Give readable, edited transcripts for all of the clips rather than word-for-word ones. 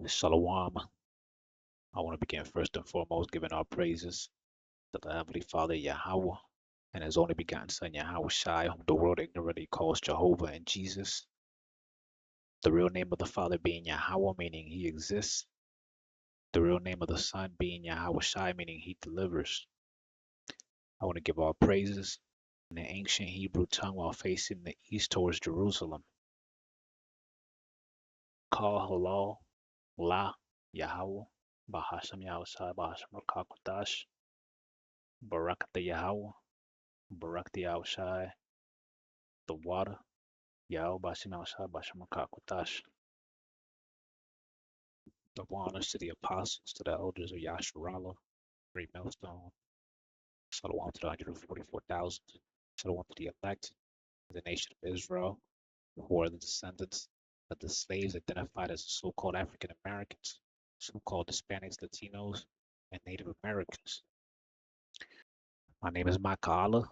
Shalom. I want to begin first and foremost giving our praises to the Heavenly Father Yahweh and His only begotten Son Yahweh Shai, whom the world ignorantly calls Jehovah and Jesus. The real name of the Father being Yahweh, meaning He exists. The real name of the Son being Yahweh Shai, meaning He delivers. I want to give all praises in the ancient Hebrew tongue while facing the east towards Jerusalem. Call halal la Yahweh, Bahasham Yahweh Shai, Bahasham Rakakwadash, Barakata Yahweh. Barakti Yahweh Shai, the water, Yahweh Bashim Yahweh Shai, Bashim Rakakwadash. Double honors to the apostles, to the elders of Yasharala, Greatmillstone. Shalom to the 144,000. Shalom to the elect, the nation of Israel, who are the descendants of the slaves identified as the so-called African Americans, so-called Hispanics, Latinos, and Native Americans. My name is Makaala,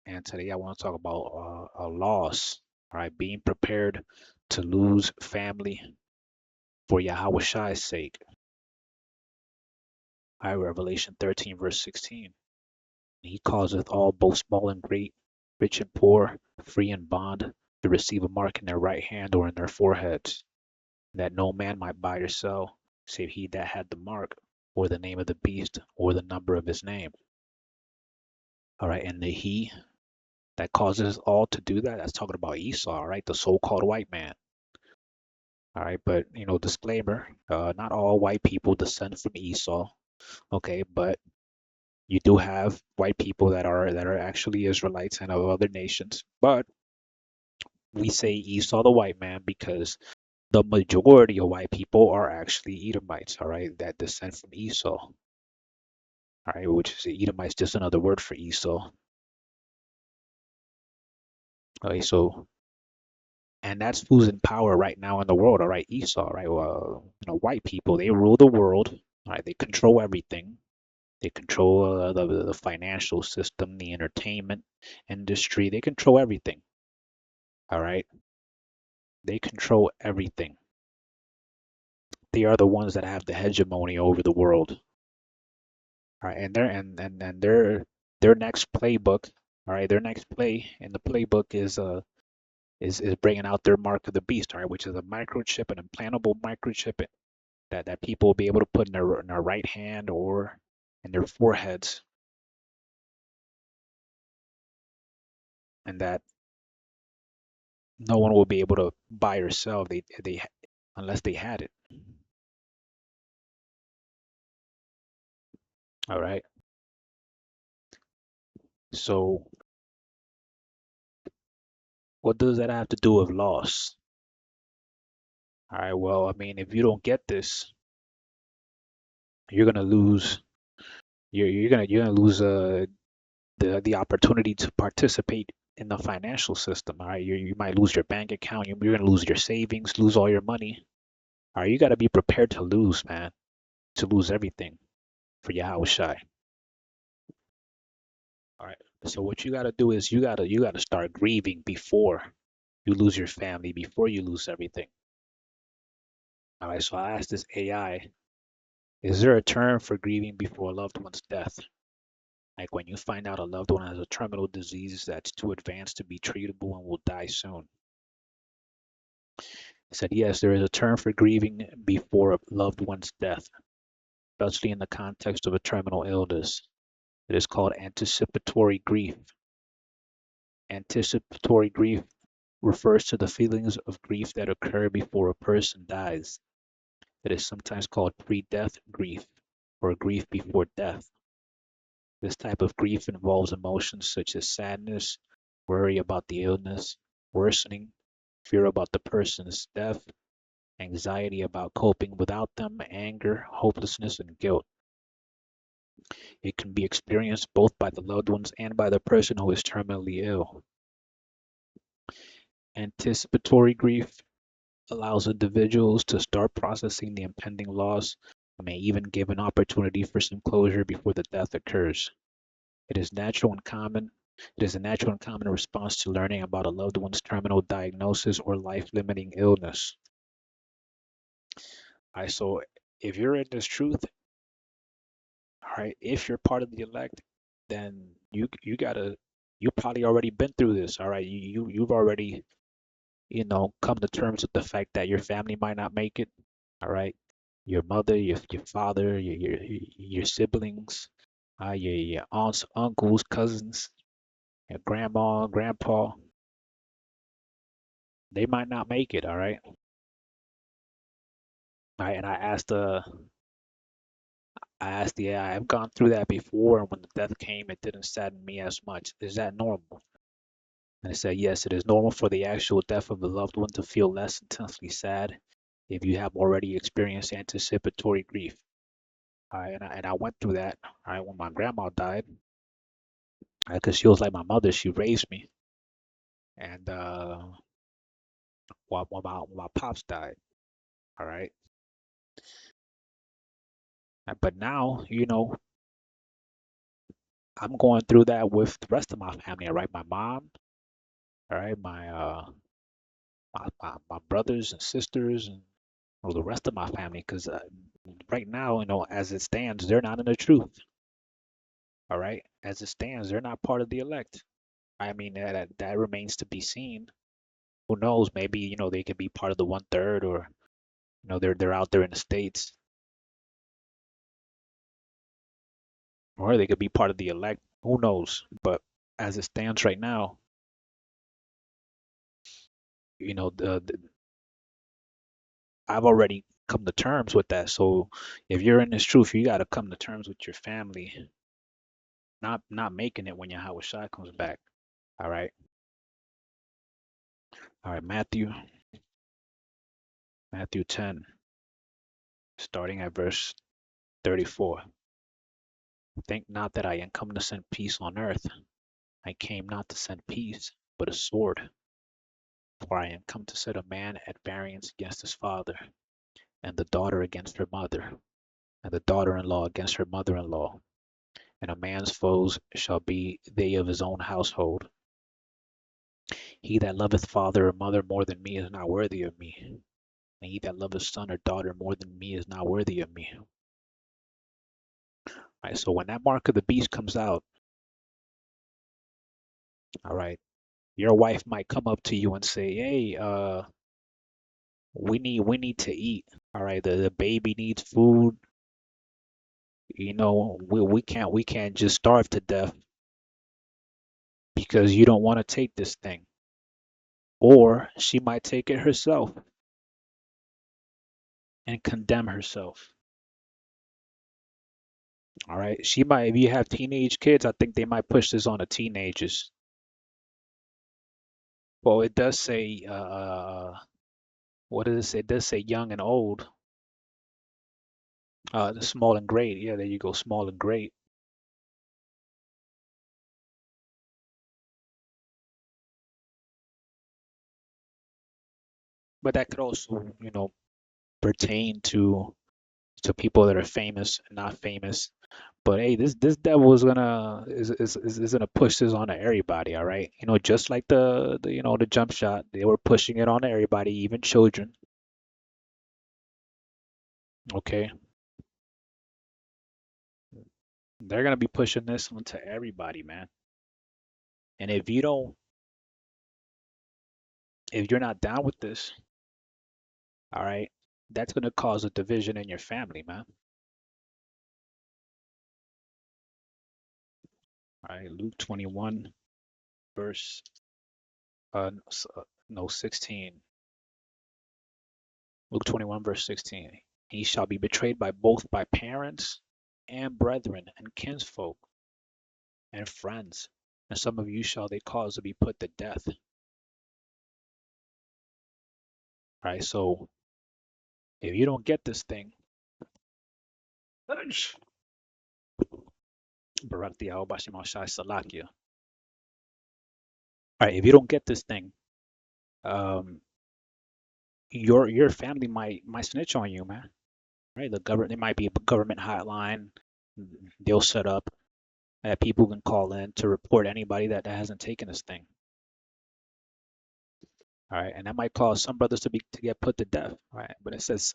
and today I want to talk about a loss, all right, being prepared to lose family for Yahweh Shai's sake. All right, Revelation 13, verse 16. He causeth all, both small and great, rich and poor, free and bond, to receive a mark in their right hand or in their foreheads, that no man might buy or sell, save he that had the mark, or the name of the beast, or the number of his name. All right, and the he that causes all to do that, that's talking about Esau, right? The so-called white man. All right, but disclaimer, not all white people descend from Esau, okay, but you do have white people that are actually Israelites and of other nations. But we say Esau the white man because the majority of white people are actually Edomites, all right, that descend from Esau. All right, which is Edomites, just another word for Esau. Okay, so and that's who's in power right now in the world, all right, Esau, right? Well, white people, they rule the world, all right, they control everything. They control the financial system, the entertainment industry. They control everything. All right. They control everything. They are the ones that have the hegemony over the world. All right. And their next playbook. All right. Their next play in the playbook is bringing out their mark of the beast. All right, which is a microchip, an implantable microchip that people will be able to put in their right hand or in their foreheads, and that no one will be able to buy or sell they unless they had it. All right. So what does that have to do with loss? All right. Well, I mean, if you don't get this, you're gonna lose. You're gonna lose the opportunity to participate in the financial system. All right. You might lose your bank account. You're gonna lose your savings, lose all your money. All right. You got to be prepared to lose, man. To lose everything for Yahweh Shai. All right. So what you got to do is you gotta start grieving before you lose your family, before you lose everything. All right, so I asked this AI, is there a term for grieving before a loved one's death? Like when you find out a loved one has a terminal disease that's too advanced to be treatable and will die soon. It said, yes, there is a term for grieving before a loved one's death, especially in the context of a terminal illness. It is called anticipatory grief. Anticipatory grief refers to the feelings of grief that occur before a person dies. It is sometimes called pre-death grief or grief before death. This type of grief involves emotions such as sadness, worry about the illness, worsening, fear about the person's death, anxiety about coping without them, anger, hopelessness, and guilt. It can be experienced both by the loved ones and by the person who is terminally ill. Anticipatory grief allows individuals to start processing the impending loss and may even give an opportunity for some closure before the death occurs. It is natural and common. It is a natural and common response to learning about a loved one's terminal diagnosis or life-limiting illness. All right, so if you're in this truth, all right, if you're part of the elect, then you probably already been through this. All right, you've already come to terms with the fact that your family might not make it. All right, your mother, your father, your siblings, your aunts, uncles, cousins, your grandma, grandpa, they might not make it. All right. All right, and yeah, I've gone through that before, and when the death came, it didn't sadden me as much. Is that normal? And I said, yes, it is normal for the actual death of the loved one to feel less intensely sad if you have already experienced anticipatory grief. And I went through that, when my grandma died, because she was like my mother. She raised me, and when my pops died, all right. But now, I'm going through that with the rest of my family, all right. My mom, all right, my brothers and sisters, and the rest of my family, because right now, as it stands, they're not in the truth. All right, as it stands, they're not part of the elect. I mean, that remains to be seen. Who knows? Maybe they could be part of the 1/3, or they're out there in the states, or they could be part of the elect. Who knows? But as it stands right now, you know, I've already come to terms with that. So if you're in this truth, you got to come to terms with your family not making it when your Howard Shai comes back. All right. All right, Matthew 10, starting at verse 34. Think not that I am come to send peace on earth. I came not to send peace, but a sword. For I am come to set a man at variance against his father, and the daughter against her mother, and the daughter-in-law against her mother-in-law. And a man's foes shall be they of his own household. He that loveth father or mother more than me is not worthy of me. And he that loveth son or daughter more than me is not worthy of me. All right, so when that mark of the beast comes out, all right, your wife might come up to you and say, "Hey, we need to eat. All right, the baby needs food. We can't just starve to death because you don't want to take this thing." Or she might take it herself and condemn herself. All right, she might. If you have teenage kids, I think they might push this on the teenagers. Well, it does say, what does it say? It does say young and old, the small and great. Yeah, there you go, small and great. But that could also, pertain to people that are famous and not famous. But hey, this devil is gonna push this on to everybody, all right? Just like the jump shot, they were pushing it on to everybody, even children. Okay, they're gonna be pushing this onto everybody, man. And if you're not down with this, all right, that's gonna cause a division in your family, man. All right, Luke 21, verse no 16. Luke 21, verse 16. He shall be betrayed by parents and brethren and kinsfolk and friends, and some of you shall they cause to be put to death. All right, so if you don't get this thing, all right, if you don't get this thing, um, your family might snitch on you, man. Right? There might be a government hotline they'll set up that people can call in to report anybody that hasn't taken this thing. All right, and that might cause some brothers to get put to death. All right, but it says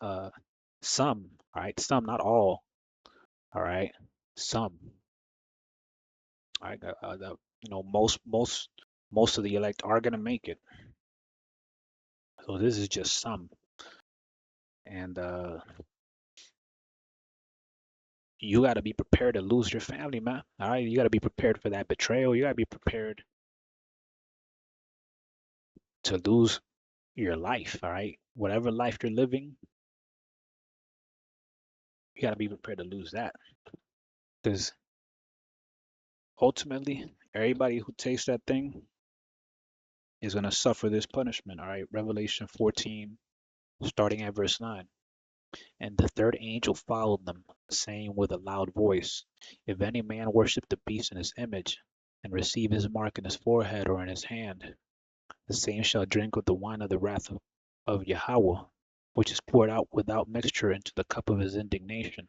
Some, all right, some, not all, all right, some. All right, most of the elect are gonna make it. So this is just some, and you got to be prepared to lose your family, man. All right, you got to be prepared for that betrayal. You got to be prepared to lose your life. All right, whatever life you're living, you got to be prepared to lose that, because ultimately, everybody who takes that thing is gonna suffer this punishment. All right, Revelation 14, starting at verse 9. And the third angel followed them, saying with a loud voice, if any man worship the beast in his image, and receive his mark in his forehead or in his hand, the same shall drink of the wine of the wrath of Yahweh, which is poured out without mixture into the cup of his indignation.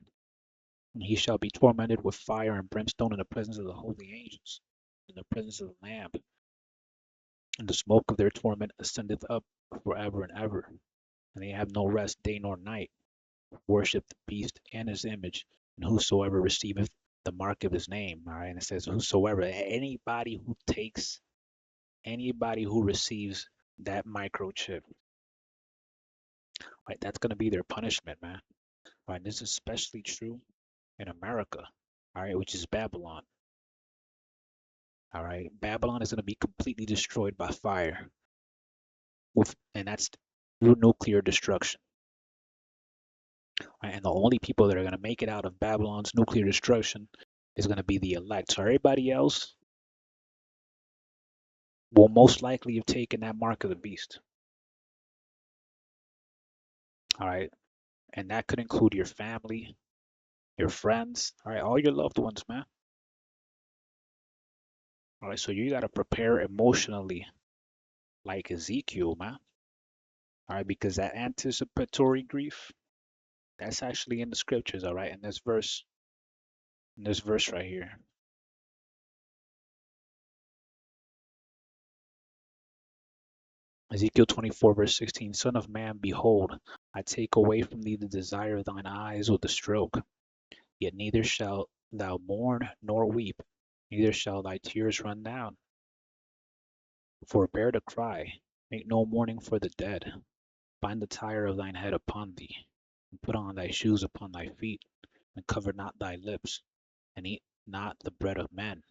And he shall be tormented with fire and brimstone in the presence of the holy angels, in the presence of the Lamb. And the smoke of their torment ascendeth up forever and ever. And they have no rest day nor night, worship the beast and his image, and whosoever receiveth the mark of his name. All right, and it says whosoever, anybody who receives that microchip, right, that's gonna be their punishment, man. Right, this is especially true in America, all right, which is Babylon. All right, Babylon is gonna be completely destroyed by fire, and that's through nuclear destruction. Right? And the only people that are gonna make it out of Babylon's nuclear destruction is gonna be the elect. So everybody else will most likely have taken that mark of the beast. All right. And that could include your family, your friends, all right, all your loved ones, man. All right. So you got to prepare emotionally like Ezekiel, man. All right. Because that anticipatory grief, that's actually in the scriptures. All right. In this verse right here. Ezekiel 24, verse 16, Son of man, behold, I take away from thee the desire of thine eyes with a stroke. Yet neither shalt thou mourn nor weep, neither shall thy tears run down. Forbear to cry, make no mourning for the dead. Bind the tire of thine head upon thee, and put on thy shoes upon thy feet, and cover not thy lips, and eat not the bread of men.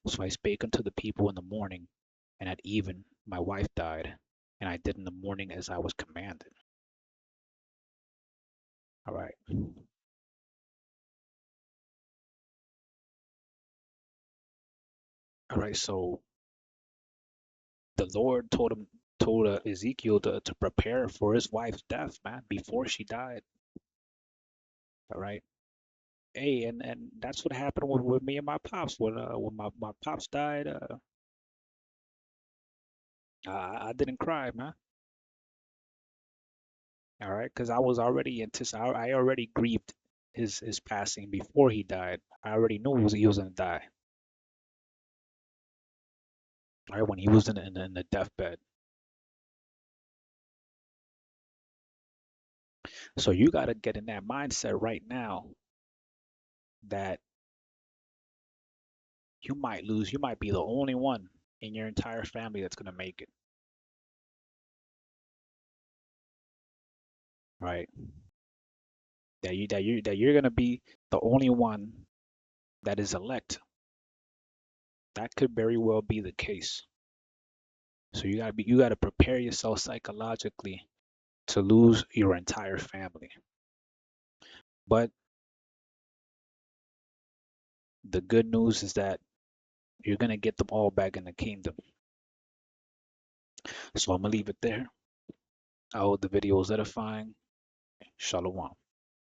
So I spake unto the people in the morning, and at even my wife died, and I did in the morning as I was commanded. All right. All right. So the Lord told Ezekiel to prepare for his wife's death, man, before she died. All right. Hey, and that's what happened with me and my pops. When my pops died, I didn't cry, man. All right, because I was already I already grieved his passing before he died. I already knew he was gonna die. All right, when he was in the deathbed. So you gotta get in that mindset right now that you might lose. You might be the only one in your entire family that's gonna make it. Right? That you're gonna be the only one that is elect. That could very well be the case. So you gotta prepare yourself psychologically to lose your entire family. But the good news is that you're gonna get them all back in the kingdom. So I'm gonna leave it there. I hope the video was edifying. Shalom.